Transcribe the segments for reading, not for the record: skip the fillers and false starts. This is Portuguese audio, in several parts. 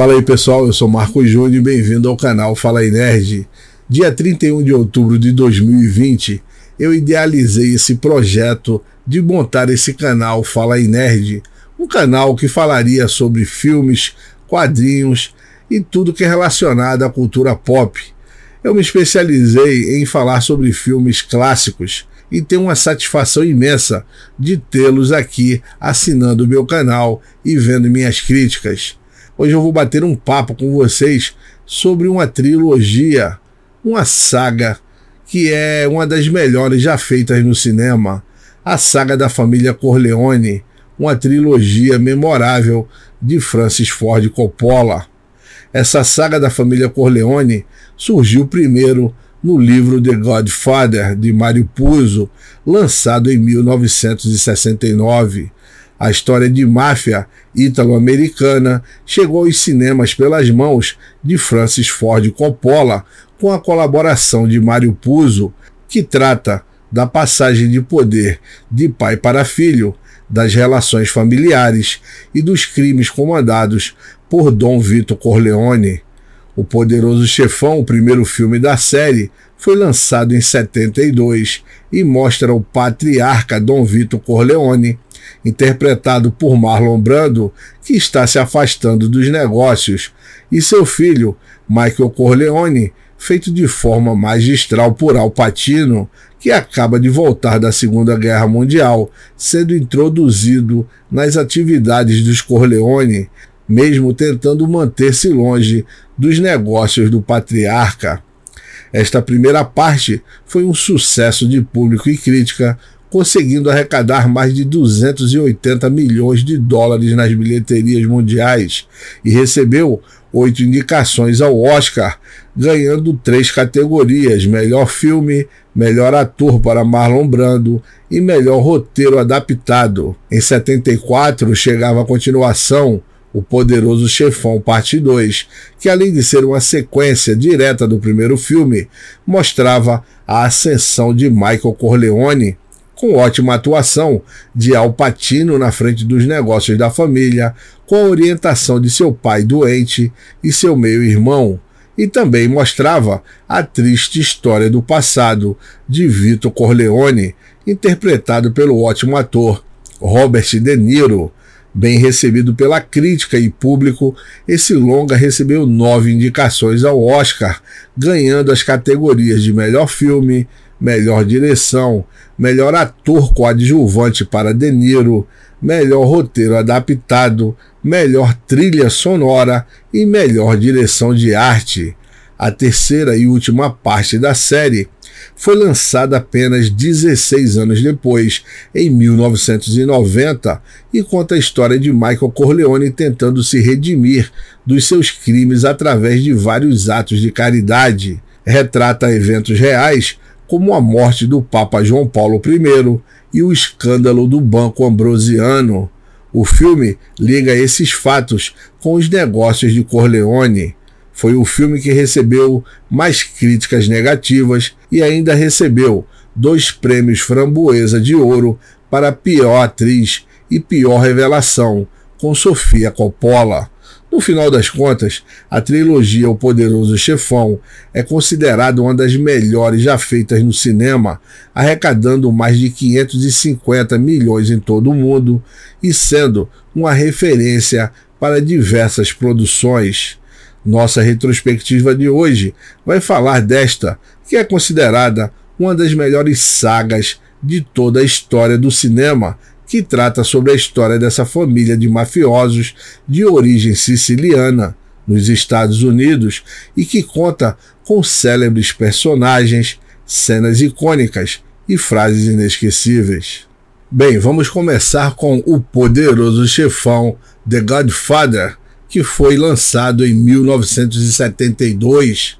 Fala aí pessoal, eu sou Marcos Júnior e bem-vindo ao canal Fala aí Nerd. Dia 31 de outubro de 2020, eu idealizei esse projeto de montar esse canal Fala aí Nerd, um canal que falaria sobre filmes, quadrinhos e tudo que é relacionado à cultura pop. Eu me especializei em falar sobre filmes clássicos e tenho uma satisfação imensa de tê-los aqui assinando o meu canal e vendo minhas críticas. Hoje eu vou bater um papo com vocês sobre uma trilogia, uma saga que é uma das melhores já feitas no cinema, a saga da família Corleone, uma trilogia memorável de Francis Ford Coppola. Essa saga da família Corleone surgiu primeiro no livro The Godfather, de Mario Puzo, lançado em 1969. A história de máfia ítalo-americana chegou aos cinemas pelas mãos de Francis Ford Coppola, com a colaboração de Mario Puzo, que trata da passagem de poder de pai para filho, das relações familiares e dos crimes comandados por Dom Vito Corleone. O Poderoso Chefão, o primeiro filme da série, foi lançado em 72 e mostra o patriarca Dom Vito Corleone, interpretado por Marlon Brando, que está se afastando dos negócios, e seu filho, Michael Corleone, feito de forma magistral por Al Pacino, que acaba de voltar da Segunda Guerra Mundial, sendo introduzido nas atividades dos Corleone, mesmo tentando manter-se longe dos negócios do patriarca. Esta primeira parte foi um sucesso de público e crítica, conseguindo arrecadar mais de 280 milhões de dólares nas bilheterias mundiais e recebeu 8 indicações ao Oscar, ganhando 3 categorias: melhor filme, melhor ator para Marlon Brando e melhor roteiro adaptado. Em 74 chegava a continuação, O Poderoso Chefão Parte 2, que além de ser uma sequência direta do primeiro filme, mostrava a ascensão de Michael Corleone, com ótima atuação de Al Pacino na frente dos negócios da família, com a orientação de seu pai doente e seu meio-irmão, e também mostrava a triste história do passado de Vito Corleone, interpretado pelo ótimo ator Robert De Niro. Bem recebido pela crítica e público, esse longa recebeu 9 indicações ao Oscar, ganhando as categorias de melhor filme, melhor direção, melhor ator coadjuvante para De Niro, melhor roteiro adaptado, melhor trilha sonora e melhor direção de arte. A terceira e última parte da série foi lançada apenas 16 anos depois, em 1990, e conta a história de Michael Corleone tentando se redimir dos seus crimes através de vários atos de caridade. Retrata eventos reais, como a morte do Papa João Paulo I e o escândalo do Banco Ambrosiano. O filme liga esses fatos com os negócios de Corleone. Foi o filme que recebeu mais críticas negativas e ainda recebeu 2 prêmios Framboesa de Ouro para pior atriz e pior revelação, com Sofia Coppola. No final das contas, a trilogia O Poderoso Chefão é considerada uma das melhores já feitas no cinema, arrecadando mais de 550 milhões em todo o mundo e sendo uma referência para diversas produções. Nossa retrospectiva de hoje vai falar desta, que é considerada uma das melhores sagas de toda a história do cinema, que trata sobre a história dessa família de mafiosos de origem siciliana, nos Estados Unidos, e que conta com célebres personagens, cenas icônicas e frases inesquecíveis. Bem, vamos começar com O Poderoso Chefão, The Godfather, que foi lançado em 1972,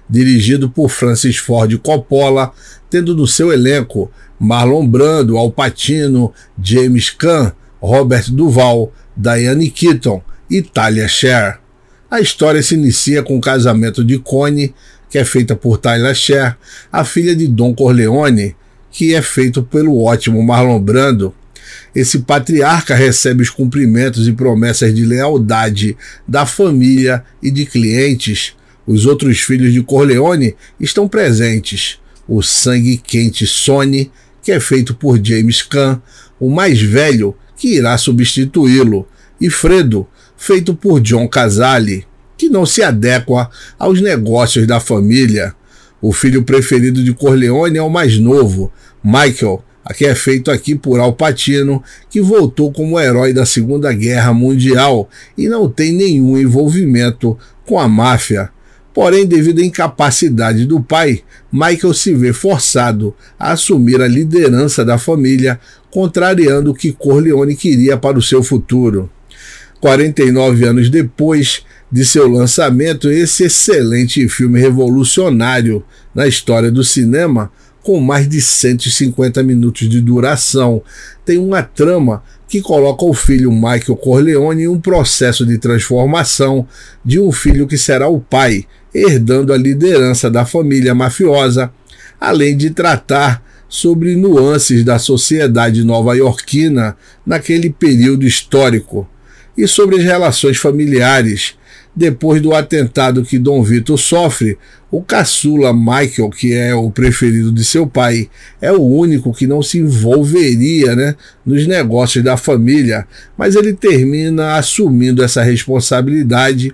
dirigido por Francis Ford Coppola, tendo no seu elenco Marlon Brando, Al Pacino, James Caan, Robert Duvall, Diane Keaton e Talia Shire. A história se inicia com o casamento de Connie, que é feita por Talia Shire, a filha de Don Corleone, que é feito pelo ótimo Marlon Brando. Esse patriarca recebe os cumprimentos e promessas de lealdade da família e de clientes. Os outros filhos de Corleone estão presentes. O sangue quente Sonny, que é feito por James Caan, o mais velho, que irá substituí-lo, e Fredo, feito por John Cazale, que não se adequa aos negócios da família. O filho preferido de Corleone é o mais novo, Michael, que é feito aqui por Al Pacino, que voltou como herói da Segunda Guerra Mundial e não tem nenhum envolvimento com a máfia. Porém, devido à incapacidade do pai, Michael se vê forçado a assumir a liderança da família, contrariando o que Corleone queria para o seu futuro. 49 anos depois de seu lançamento, esse excelente filme revolucionário na história do cinema, com mais de 150 minutos de duração, tem uma trama que coloca o filho Michael Corleone em um processo de transformação de um filho que será o pai, herdando a liderança da família mafiosa, além de tratar sobre nuances da sociedade nova-iorquina naquele período histórico e sobre as relações familiares. Depois do atentado que Dom Vito sofre, o caçula Michael, que é o preferido de seu pai, é o único que não se envolveria, nos negócios da família, mas ele termina assumindo essa responsabilidade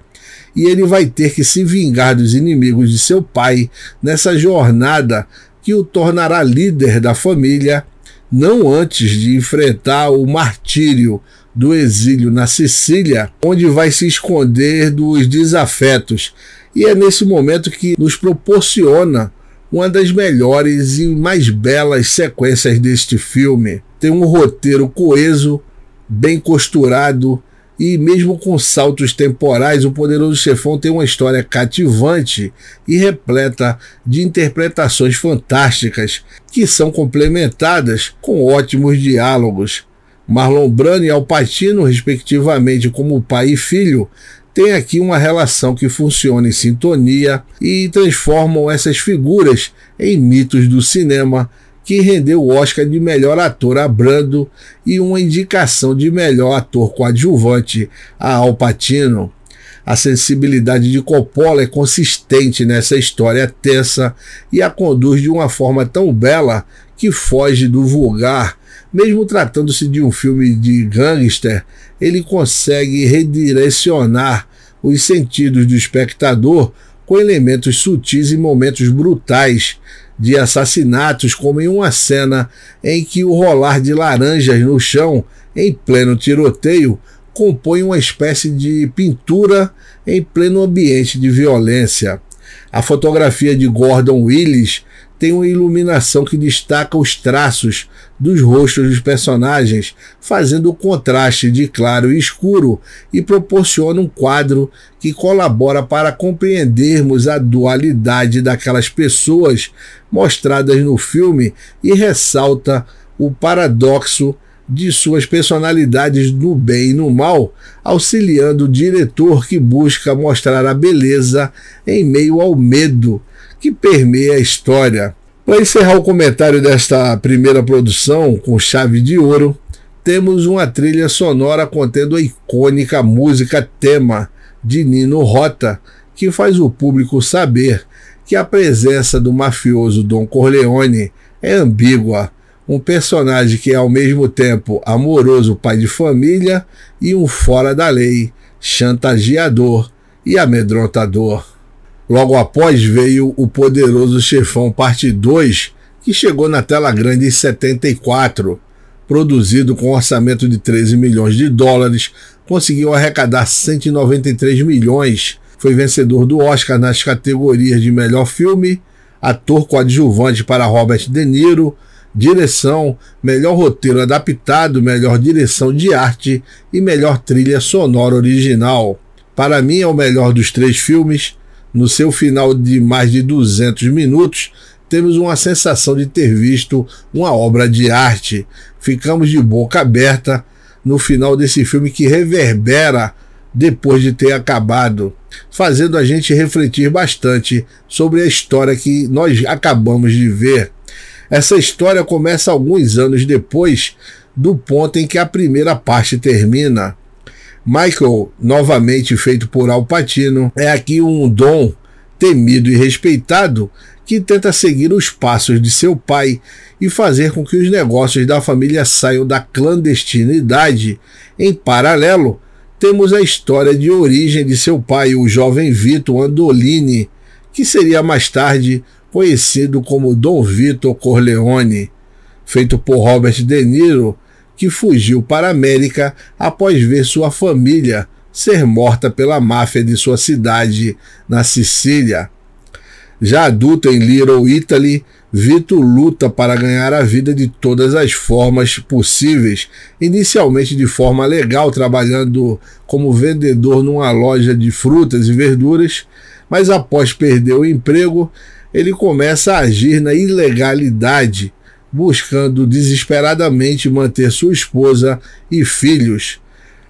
e ele vai ter que se vingar dos inimigos de seu pai nessa jornada que o tornará líder da família, não antes de enfrentar o martírio do exílio na Sicília, onde vai se esconder dos desafetos. E é nesse momento que nos proporciona uma das melhores e mais belas sequências deste filme. Tem um roteiro coeso, bem costurado, e mesmo com saltos temporais, O Poderoso Chefão tem uma história cativante e repleta de interpretações fantásticas, que são complementadas com ótimos diálogos. Marlon Brando e Al Pacino, respectivamente como pai e filho, têm aqui uma relação que funciona em sintonia e transformam essas figuras em mitos do cinema, que rendeu o Oscar de melhor ator a Brando e uma indicação de melhor ator coadjuvante a Al Pacino. A sensibilidade de Coppola é consistente nessa história tensa e a conduz de uma forma tão bela que foge do vulgar. Mesmo tratando-se de um filme de gangster, ele consegue redirecionar os sentidos do espectador com elementos sutis e momentos brutais de assassinatos, como em uma cena em que o rolar de laranjas no chão, em pleno tiroteio, compõe uma espécie de pintura em pleno ambiente de violência. A fotografia de Gordon Willis tem uma iluminação que destaca os traços dos rostos dos personagens, fazendo o contraste de claro e escuro, e proporciona um quadro que colabora para compreendermos a dualidade daquelas pessoas mostradas no filme e ressalta o paradoxo de suas personalidades no bem e no mal, auxiliando o diretor que busca mostrar a beleza em meio ao medo que permeia a história. Para encerrar o comentário desta primeira produção com chave de ouro, temos uma trilha sonora contendo a icônica música tema de Nino Rota, que faz o público saber que a presença do mafioso Don Corleone é ambígua, um personagem que é ao mesmo tempo amoroso pai de família e um fora da lei, chantageador e amedrontador. Logo após veio O Poderoso Chefão Parte 2, que chegou na tela grande em 74. Produzido com um orçamento de 13 milhões de dólares, conseguiu arrecadar 193 milhões. Foi vencedor do Oscar nas categorias de melhor filme, ator coadjuvante para Robert De Niro, direção, melhor roteiro adaptado, melhor direção de arte e melhor trilha sonora original. Para mim é o melhor dos três filmes. No seu final de mais de 200 minutos, temos uma sensação de ter visto uma obra de arte. Ficamos de boca aberta no final desse filme que reverbera depois de ter acabado, fazendo a gente refletir bastante sobre a história que nós acabamos de ver. Essa história começa alguns anos depois do ponto em que a primeira parte termina. Michael, novamente feito por Al Pacino, é aqui um Dom temido e respeitado que tenta seguir os passos de seu pai e fazer com que os negócios da família saiam da clandestinidade. Em paralelo, temos a história de origem de seu pai, o jovem Vito Andolini, que seria mais tarde conhecido como Dom Vito Corleone, feito por Robert De Niro, que fugiu para a América após ver sua família ser morta pela máfia de sua cidade na Sicília. Já adulto em Little Italy, Vito luta para ganhar a vida de todas as formas possíveis, inicialmente de forma legal, trabalhando como vendedor numa loja de frutas e verduras, mas após perder o emprego, ele começa a agir na ilegalidade, buscando desesperadamente manter sua esposa e filhos.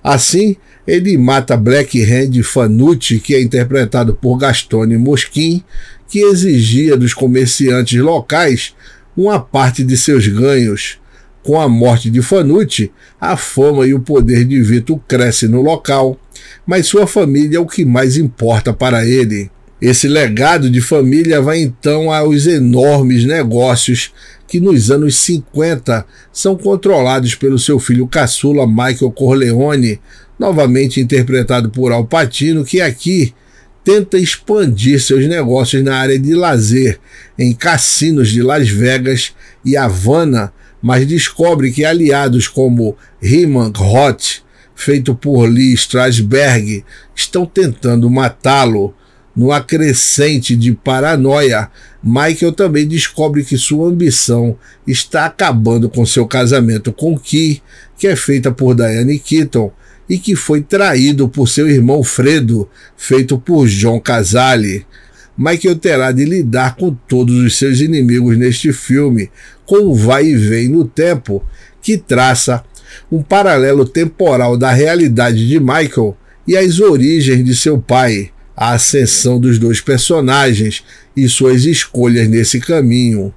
Assim, ele mata Black Hand Fanucci, que é interpretado por Gastone Moschin, que exigia dos comerciantes locais uma parte de seus ganhos. Com a morte de Fanucci, a fama e o poder de Vito crescem no local, mas sua família é o que mais importa para ele. Esse legado de família vai então aos enormes negócios que nos anos 50 são controlados pelo seu filho caçula Michael Corleone, novamente interpretado por Al Pacino, que aqui tenta expandir seus negócios na área de lazer em cassinos de Las Vegas e Havana, mas descobre que aliados como Hyman Roth, feito por Lee Strasberg, estão tentando matá-lo. No acrescente de paranoia, Michael também descobre que sua ambição está acabando com seu casamento com Kay, que é feita por Diane Keaton, e que foi traído por seu irmão Fredo, feito por John Cazale. Michael terá de lidar com todos os seus inimigos neste filme, com um vai e vem no tempo, que traça um paralelo temporal da realidade de Michael e as origens de seu pai, a ascensão dos dois personagens e suas escolhas nesse caminho.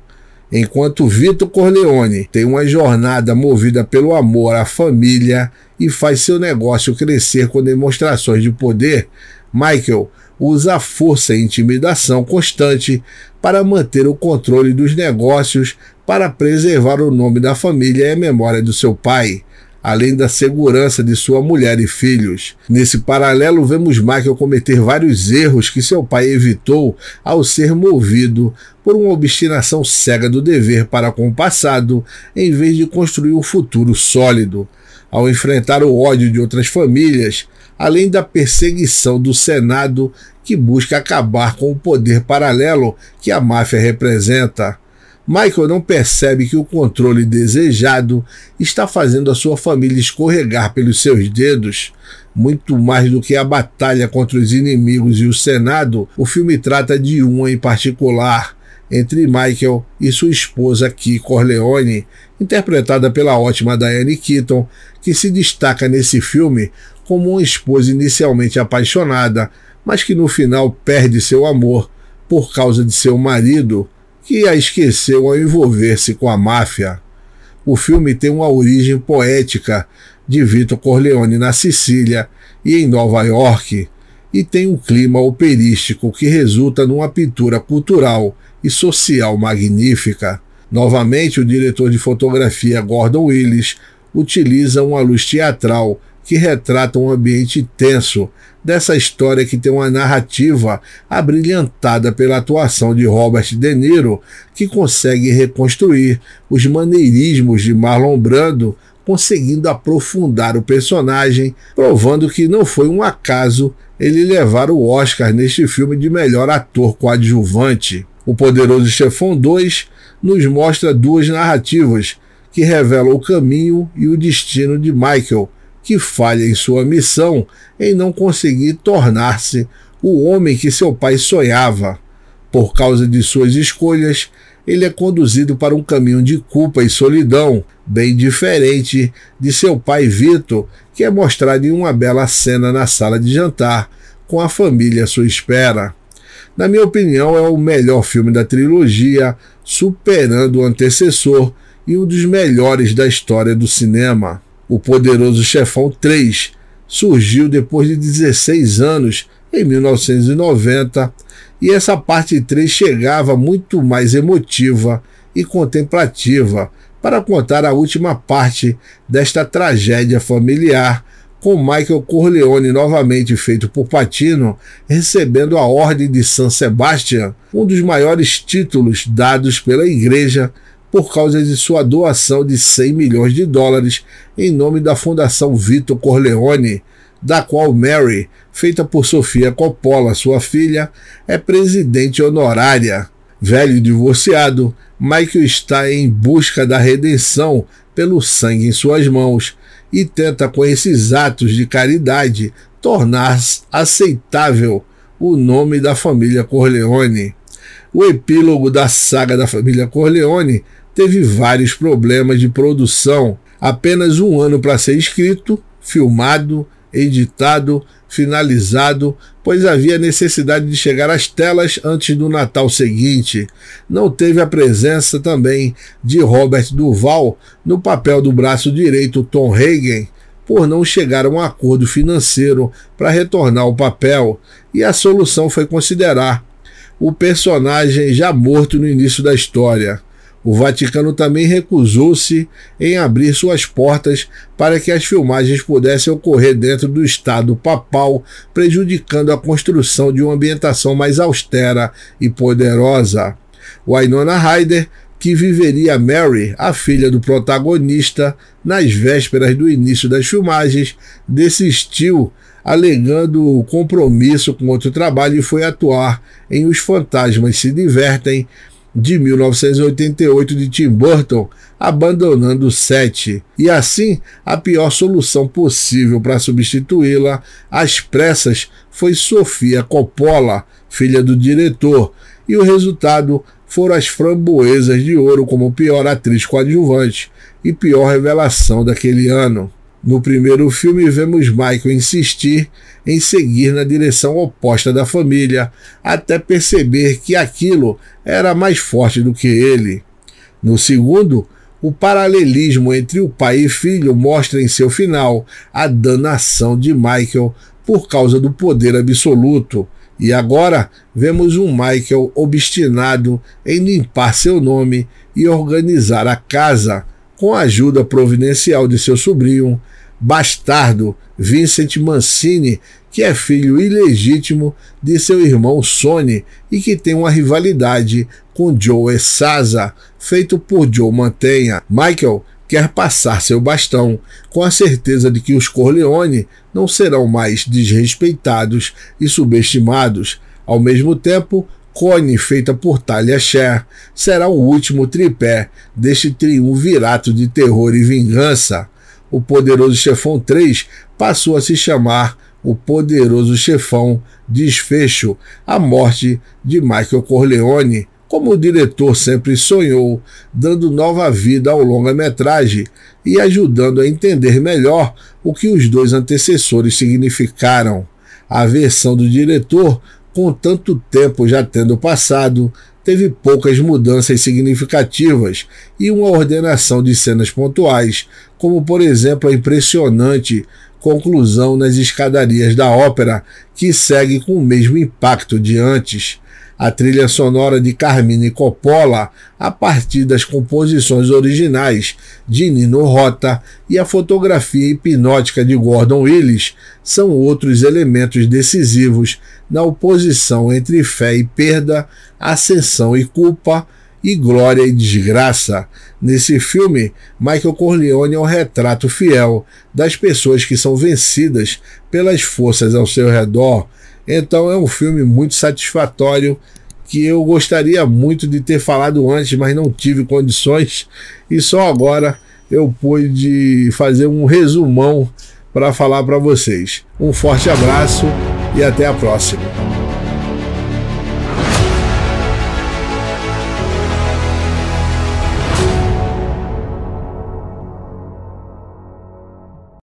Enquanto Vito Corleone tem uma jornada movida pelo amor à família e faz seu negócio crescer com demonstrações de poder, Michael usa a força e intimidação constante para manter o controle dos negócios, para preservar o nome da família e a memória do seu pai, além da segurança de sua mulher e filhos. Nesse paralelo, vemos Michael cometer vários erros que seu pai evitou ao ser movido por uma obstinação cega do dever para com o passado, em vez de construir um futuro sólido. Ao enfrentar o ódio de outras famílias, além da perseguição do Senado, que busca acabar com o poder paralelo que a máfia representa, Michael não percebe que o controle desejado está fazendo a sua família escorregar pelos seus dedos. Muito mais do que a batalha contra os inimigos e o Senado, o filme trata de uma em particular, entre Michael e sua esposa Kay Corleone, interpretada pela ótima Diane Keaton, que se destaca nesse filme como uma esposa inicialmente apaixonada, mas que no final perde seu amor por causa de seu marido, que a esqueceu ao envolver-se com a máfia. O filme tem uma origem poética de Vito Corleone na Sicília e em Nova York, e tem um clima operístico que resulta numa pintura cultural e social magnífica. Novamente, o diretor de fotografia Gordon Willis utiliza uma luz teatral que retrata um ambiente tenso dessa história, que tem uma narrativa abrilhantada pela atuação de Robert De Niro, que consegue reconstruir os maneirismos de Marlon Brando, conseguindo aprofundar o personagem, provando que não foi um acaso ele levar o Oscar neste filme de melhor ator coadjuvante. O Poderoso Chefão 2 nos mostra duas narrativas que revelam o caminho e o destino de Michael, que falha em sua missão em não conseguir tornar-se o homem que seu pai sonhava. Por causa de suas escolhas, ele é conduzido para um caminho de culpa e solidão, bem diferente de seu pai Vito, que é mostrado em uma bela cena na sala de jantar, com a família à sua espera. Na minha opinião, é o melhor filme da trilogia, superando o antecessor, e um dos melhores da história do cinema. O Poderoso Chefão 3 surgiu depois de 16 anos, em 1990, e essa parte 3 chegava muito mais emotiva e contemplativa para contar a última parte desta tragédia familiar, com Michael Corleone novamente feito por Pacino, recebendo a Ordem de San Sebastian, um dos maiores títulos dados pela Igreja por causa de sua doação de $100 milhões em nome da Fundação Vito Corleone, da qual Mary, feita por Sofia Coppola, sua filha, é presidente honorária. Velho e divorciado, Michael está em busca da redenção pelo sangue em suas mãos e tenta, com esses atos de caridade, tornar aceitável o nome da família Corleone. O epílogo da saga da família Corleone teve vários problemas de produção. Apenas um ano para ser escrito, filmado, editado, finalizado, pois havia necessidade de chegar às telas antes do Natal seguinte. Não teve a presença também de Robert Duvall no papel do braço direito Tom Hagen, por não chegar a um acordo financeiro para retornar ao papel, e a solução foi considerar o personagem já morto no início da história. O Vaticano também recusou-se em abrir suas portas para que as filmagens pudessem ocorrer dentro do Estado papal, prejudicando a construção de uma ambientação mais austera e poderosa. Winona Ryder, que viveria Mary, a filha do protagonista, nas vésperas do início das filmagens, desistiu, alegando compromisso com outro trabalho, e foi atuar em Os Fantasmas Se Divertem, de 1988, de Tim Burton, abandonando o set. E assim, a pior solução possível para substituí-la às pressas foi Sofia Coppola, filha do diretor, e o resultado foram as Framboesas de Ouro como pior atriz coadjuvante e pior revelação daquele ano. No primeiro filme, vemos Michael insistir em seguir na direção oposta da família, até perceber que aquilo era mais forte do que ele. No segundo, o paralelismo entre o pai e filho mostra em seu final a danação de Michael por causa do poder absoluto. E agora vemos um Michael obstinado em limpar seu nome e organizar a casa, com a ajuda providencial de seu sobrinho bastardo Vincent Mancini, que é filho ilegítimo de seu irmão Sonny e que tem uma rivalidade com Joe Essaza, feito por Joe Mantegna. Michael quer passar seu bastão, com a certeza de que os Corleone não serão mais desrespeitados e subestimados. Ao mesmo tempo, Connie, feita por Talia Shire, será o último tripé deste triunvirato de terror e vingança. O Poderoso Chefão 3 passou a se chamar O Poderoso Chefão Desfecho, a morte de Michael Corleone, como o diretor sempre sonhou, dando nova vida ao longa-metragem e ajudando a entender melhor o que os dois antecessores significaram. A versão do diretor, com tanto tempo já tendo passado, teve poucas mudanças significativas e uma ordenação de cenas pontuais, como por exemplo a impressionante conclusão nas escadarias da ópera, que segue com o mesmo impacto de antes. A trilha sonora de Carmine Coppola, a partir das composições originais de Nino Rota, e a fotografia hipnótica de Gordon Willis são outros elementos decisivos na oposição entre fé e perda, ascensão e culpa, e glória e desgraça. Nesse filme, Michael Corleone é um retrato fiel das pessoas que são vencidas pelas forças ao seu redor. Então é um filme muito satisfatório, que eu gostaria muito de ter falado antes, mas não tive condições, e só agora eu pude fazer um resumão para falar para vocês. Um forte abraço e até a próxima.